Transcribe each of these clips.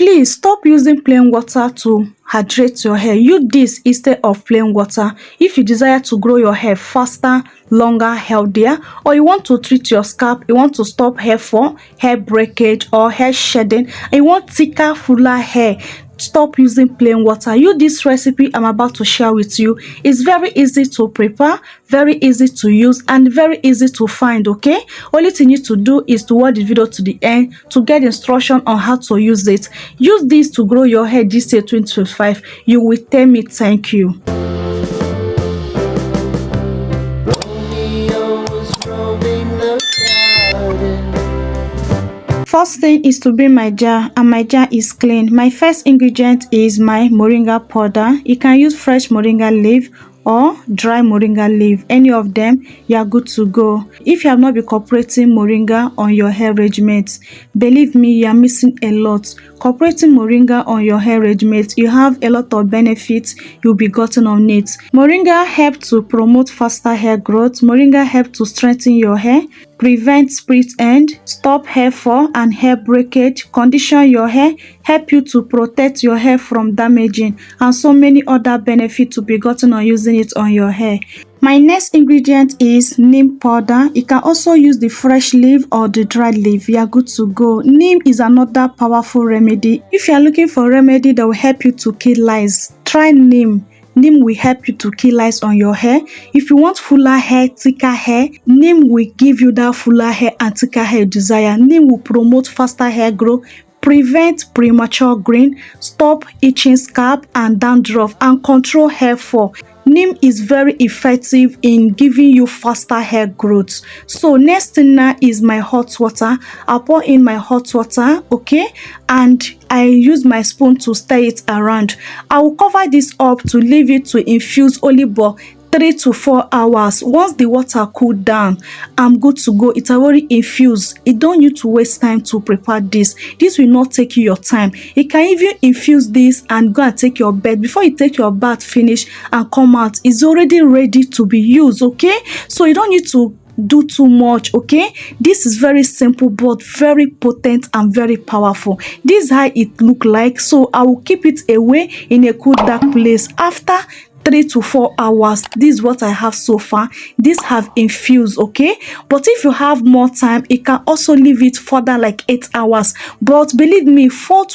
Please stop using plain water to hydrate your hair. Use this instead of plain water if you desire to grow your hair faster, longer, healthier, or you want to treat your scalp, you want to stop hair fall, hair breakage, or hair shedding, and you want thicker, fuller hair. Stop using plain water. Use this recipe I'm about to share with you. It's very easy to prepare, very easy to use, and very easy to find. Okay, only thing you need to do is to watch the video to the end to get instruction on how to use it. Use this to grow your hair this year 2025. You will tell me thank you. First thing is to bring my jar, and my jar is clean. My first ingredient is my moringa powder. You can use fresh moringa leaf or dry moringa leaf. Any of them, you are good to go. If you have not been incorporating moringa on your hair regimen, believe me, you are missing a lot. Incorporating moringa on your hair regimen, you have a lot of benefits you'll be gotten on it. Moringa helps to promote faster hair growth. Moringa helps to strengthen your hair, prevent split end, stop hair fall and hair breakage, condition your hair, help you to protect your hair from damaging, and so many other benefits to be gotten on using it on your hair. My next ingredient is neem powder. You can also use the fresh leaf or the dried leaf. You are good to go. Neem is another powerful remedy. If you are looking for a remedy that will help you to kill lice, try neem. Neem will help you to kill lice on your hair. If you want fuller hair, thicker hair, neem will give you that fuller hair and thicker hair you desire. Neem will promote faster hair growth, prevent premature graying, stop itching scalp and dandruff, and control hair fall. Neem is very effective in giving you faster hair growth. So next thing now is my hot water. I'll pour in my hot water, okay, and I use my spoon to stir it around. I will cover this up to leave it to infuse only about 3 to 4 hours. Once the water cool down, I'm good to go. It's already infused. You don't need to waste time to prepare this. This will not take you your time. You can even infuse this and go and take your bath. Before you take your bath finish and come out, it's already ready to be used. Okay, so you don't need to do too much. Okay, this is very simple but very potent and very powerful. This is how it look like. So I will keep it away in a cool dark place. After 3 to 4 hours, this is what I have so far. This have infused. Okay, but if you have more time, you can also leave it further like 8 hours, but believe me, 3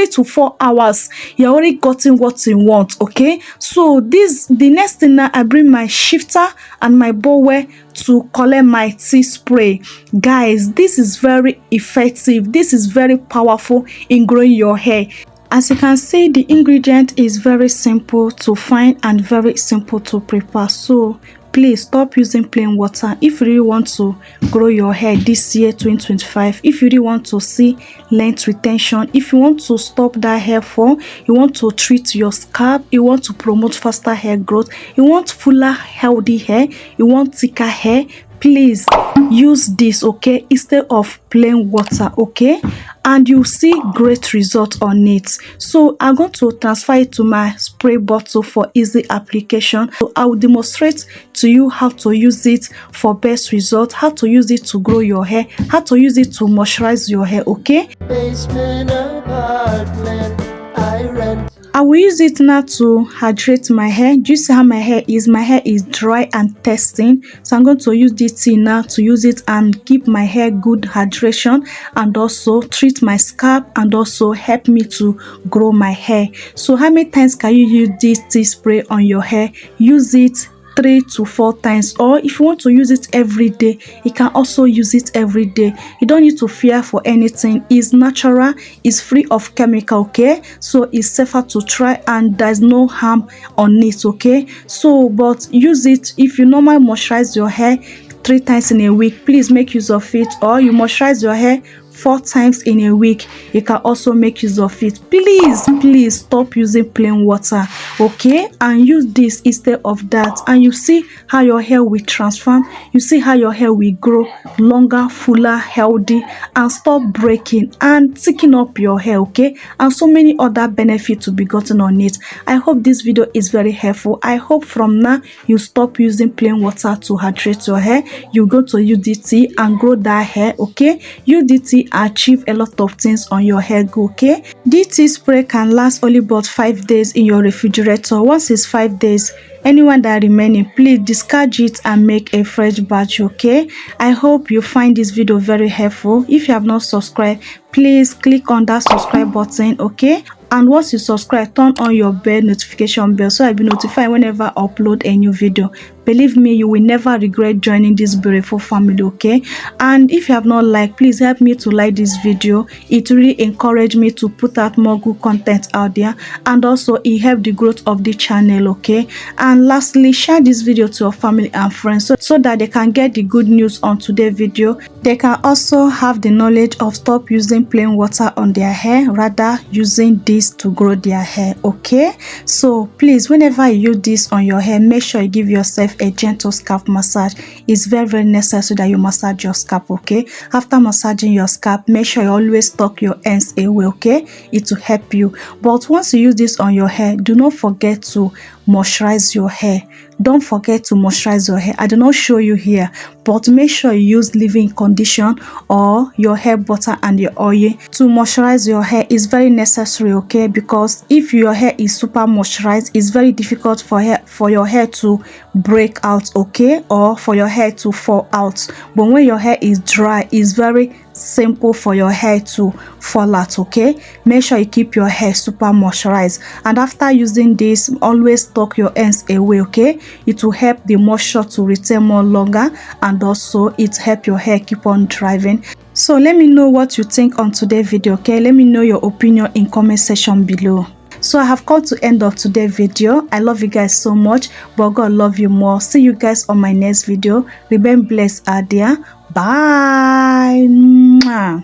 to 4 hours, you already gotten what you want. Okay, so the next thing now, I bring my shifter and my bowl to collect my tea spray. Guys, this is very effective. This is very powerful in growing your hair. As you can see, the ingredient is very simple to find and very simple to prepare. So please stop using plain water if you really want to grow your hair this year 2025. If you really want to see length retention, if you want to stop that hair fall, you want to treat your scalp, you want to promote faster hair growth, you want fuller healthy hair, you want thicker hair, please use this, okay, instead of plain water. Okay, and you see great result on it. So I'm going to transfer it to my spray bottle for easy application. So I will demonstrate to you how to use it for best result, how to use it to grow your hair, how to use it to moisturize your hair. Okay, basement apartment I rent. I will use it now to hydrate my hair. Do you see how my hair is? My hair is dry and testing. So I'm going to use this tea now to use it and keep my hair good hydration, and also treat my scalp, and also help me to grow my hair. So how many times can you use this tea spray on your hair? Use it 3 to 4 times, or if you want to use it every day, you can also use it every day. You don't need to fear for anything. It's natural, it's free of chemical. Okay, so it's safer to try and there's no harm on it. Okay, so but use it. If you normally moisturize your hair 3 times in a week, please make use of it. Or you moisturize your hair 4 times in a week, you can also make use of it. Please stop using plain water. okay, and use this instead of that, and you see how your hair will transform. You see how your hair will grow longer, fuller, healthy, and stop breaking and thickening up your hair, okay, and so many other benefits to be gotten on it. I hope this video is very helpful. I hope from now you stop using plain water to hydrate your hair. You go to UDT and grow that hair, okay. UDT achieve a lot of things on your hair, okay. DT spray can last only about 5 days in your refrigerator. Once it's 5 days, anyone that remaining, please discard it and make a fresh batch, okay. I hope you find this video very helpful. If you have not subscribed, please click on that subscribe button, okay, and once you subscribe, turn on your bell notification bell so I'll be notified whenever I upload a new video. Believe me, you will never regret joining this beautiful family, okay. And if you have not liked, please help me to like this video. It really encouraged me to put out more good content out there, and also it helped the growth of the channel, okay. And lastly, share this video to your family and friends so that they can get the good news on today's video. They can also have the knowledge of stop using plain water on their hair, rather using this to grow their hair, okay. So please, whenever you use this on your hair, make sure you give yourself a gentle scalp massage. It's very necessary that you massage your scalp, okay. After massaging your scalp, make sure you always tuck your ends away, okay. It will help you. But once you use this on your hair, do not forget to moisturize your hair. Don't forget to moisturize your hair. I do not show you here, but make sure you use leave-in condition or your hair butter and your oil to moisturize your hair. Is very necessary, okay, because if your hair is super moisturized, it's very difficult for your hair to break out, okay, or for your hair to fall out. But when your hair is dry, it's very simple for your hair to fall out, okay. Make sure you keep your hair super moisturized, and after using this, always tuck your ends away, okay. It will help the moisture to retain more longer, and also it help your hair keep on drying. So let me know what you think on today's video, okay. Let me know your opinion in comment section below. So I have come to end of today's video. I love you guys so much, but God love you more. See you guys on my next video. Remain blessed out there. Bye. Mwah.